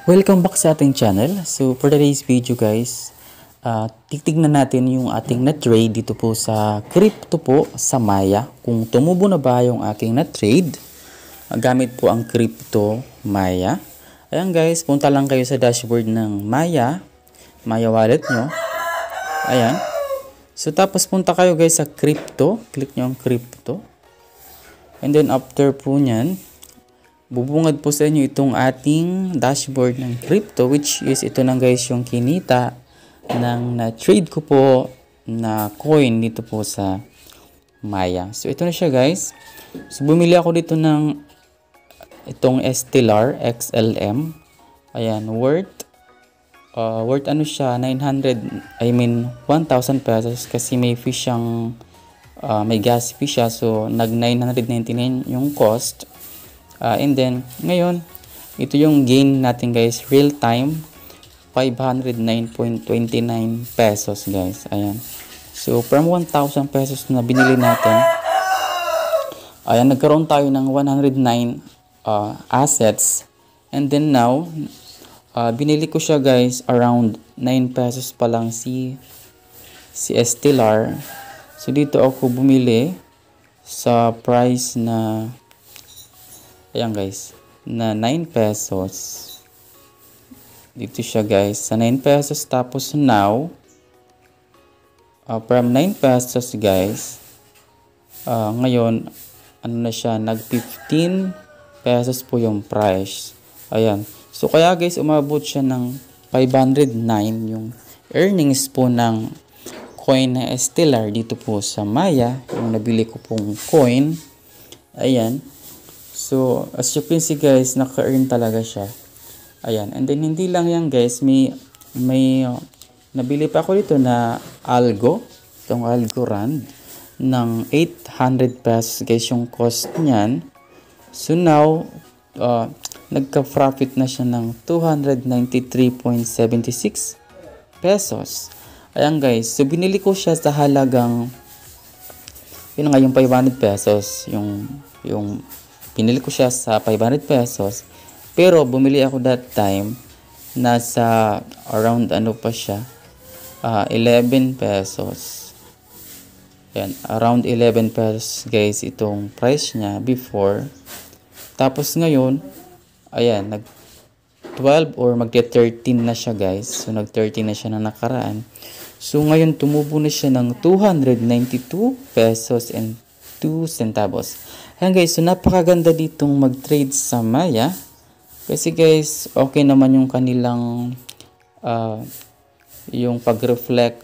Welcome back sa ating channel. So for today's video guys, titignan natin yung ating na-trade dito po sa crypto po sa Maya. Kung tumubo na ba yung aking na-trade gamit po ang crypto Maya. Ayan guys, punta lang kayo sa dashboard ng Maya wallet nyo. Ayan. So tapos punta kayo guys sa crypto. Click nyo ang crypto. And then after po nyan, bubungad po sa inyo itong ating dashboard ng crypto, which is ito na guys yung kinita ng na-trade ko po na coin dito po sa Maya. So ito na siya guys. So bumili ako dito ng itong Stellar XLM. Ayan, worth ano siya, 1,000 pesos kasi may fee siyang may gas fee siya, so nag 999 yung cost. And then, ngayon, ito yung gain natin guys, real time, 509.29 pesos guys. Ayan. So, from 1,000 pesos na binili natin, ayan, nagkaroon tayo ng 109 assets. And then now, binili ko siya guys, around 9 pesos pa lang si Stellar. So, dito ako bumili sa price na ayan guys, na 9 pesos. Dito siya guys, sa 9 pesos. Tapos now, from 9 pesos guys, ngayon, ano na siya, nag 15 pesos po yung price. Ayan. So kaya guys, umabot siya ng 509 yung earnings po ng coin na Stellar dito po sa Maya. Yung nabili ko pong coin. Ayan. So, as you can see guys, naka-earn talaga siya. Ayan. And then, hindi lang yan guys. May nabili pa ako dito na Algo. Itong Algorand. Ng 800 pesos guys yung cost niyan. So, now, nagka-profit na siya ng 293.76 pesos. Ayan guys. So, binili ko siya sa halagang, yun nga yung 500 pesos. Yung pinili ko siya sa 500 pesos. Pero bumili ako that time nasa around ano pa siya, 11 pesos. Yan, around 11 pesos guys itong price niya before. Tapos ngayon, ayan, nag 12 or magte 13 na siya guys. So nag 13 na siya na nakaraan. So ngayon tumubo na siya ng 292 pesos and 2 centavos. Ayan guys, so napakaganda ditong mag-trade sa Maya. Kasi guys, okay naman yung kanilang yung pag-reflect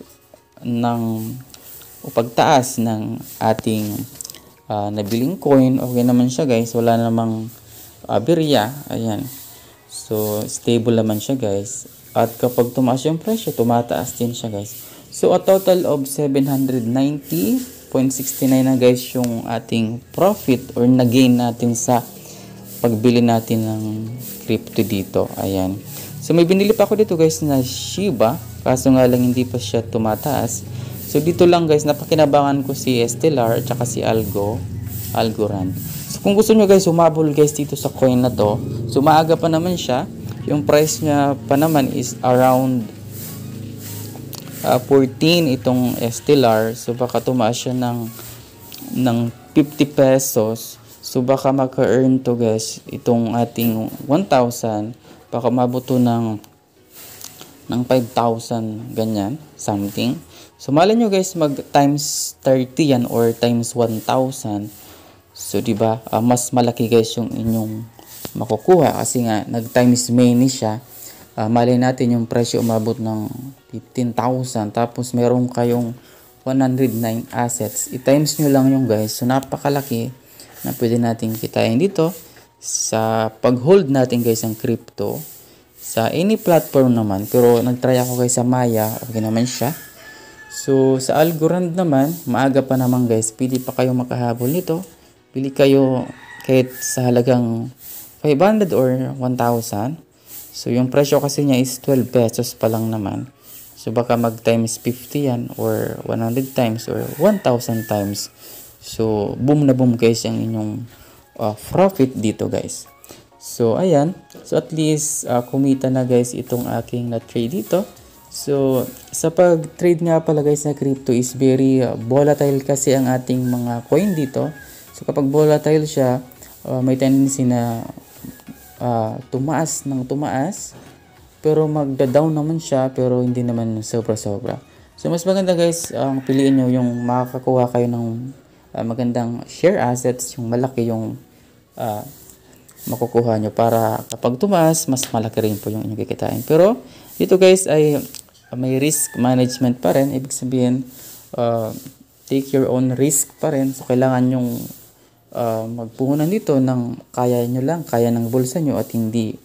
ng o pagtaas ng ating nabiling coin. Okay naman siya guys, wala namang aberya. Ayan. So, stable naman siya guys. At kapag tumaas yung presyo, tumataas din siya guys. So, a total of 790.69 na guys yung ating profit or na-gain natin sa pagbili natin ng crypto dito. Ayan. So, may binili pa ako dito guys na Shiba. Kaso nga lang hindi pa siya tumataas. So, dito lang guys, napakinabangan ko si Stellar at saka si Algorand. So, kung gusto nyo guys, humabol guys dito sa coin na to. So, maaga pa naman siya. Yung price niya pa naman is around 14 itong Stellar. So baka tumaas siya ng 50 pesos. So baka maka-earn to guys itong ating 1,000. Baka mabuto ng 5,000 ganyan, something. So malay nyo guys, mag times 30 yan or times 1,000. So diba, mas malaki guys yung inyong makukuha kasi nga nag times many siya. Malay natin yung presyo umabot ng 15,000 tapos meron kayong 109 assets. I-times nyo lang yung guys. So napakalaki na pwede natin kitain dito sa pag-hold natin guys ang crypto sa any platform naman. Pero nag-try ako guys sa Maya. Okay naman siya. So sa Algorand naman, maaga pa naman guys. Pwede pa kayo makahabol nito. Pili kayo kahit sa halagang 500 or 1,000. So, yung presyo kasi niya is 12 pesos pa lang naman. So, baka mag times 50 yan or 100 times or 1,000 times. So, boom na boom guys yung inyong profit dito guys. So, ayan. So, at least, kumita na guys itong aking na-trade dito. So, sa pag-trade nga pala guys na crypto is very volatile kasi ang ating mga coin dito. So, kapag volatile siya, may tendency na tumaas ng tumaas. Pero magda-down naman siya, pero hindi naman sobra-sobra. So, mas maganda guys, ang piliin nyo yung makakakuha kayo ng magandang share assets, yung malaki yung makukuha nyo para kapag tumaas, mas malaki rin po yung inyong kikitain. Pero dito guys ay may risk management pa rin. Ibig sabihin, take your own risk pa rin. So kailangan yung magpuhunan dito ng kaya nyo lang, kaya ng bulsa nyo at hindi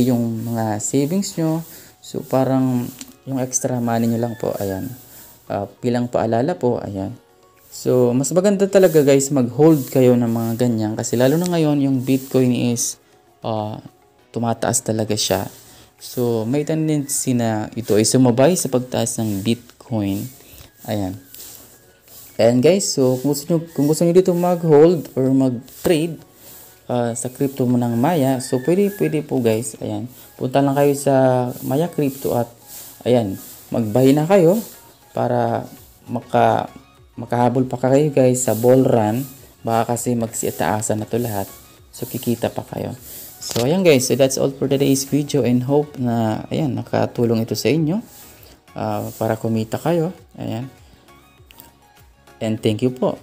yung mga savings nyo. So parang yung extra money nyo lang po, ayan. Bilang paalala po, ayan. So, mas maganda talaga guys mag-hold kayo ng mga ganyan kasi lalo na ngayon yung Bitcoin is tumataas talaga siya. So, may tendency na ito ay sumabay sa pagtaas ng Bitcoin. Ayan. And guys, so kung gusto niyo dito mag-hold or mag-trade sa crypto mo ng Maya, so pwede po guys. Ayan. Punta lang kayo sa Maya Crypto at ayan, mag-buy na kayo para makahabol pa kayo guys sa bull run. Baka kasi magsitaasan na to lahat. So kikita pa kayo. So ayan guys, so that's all for today's video and hope na ayan, nakatulong ito sa inyo para kumita kayo. Ayan. And thank you po.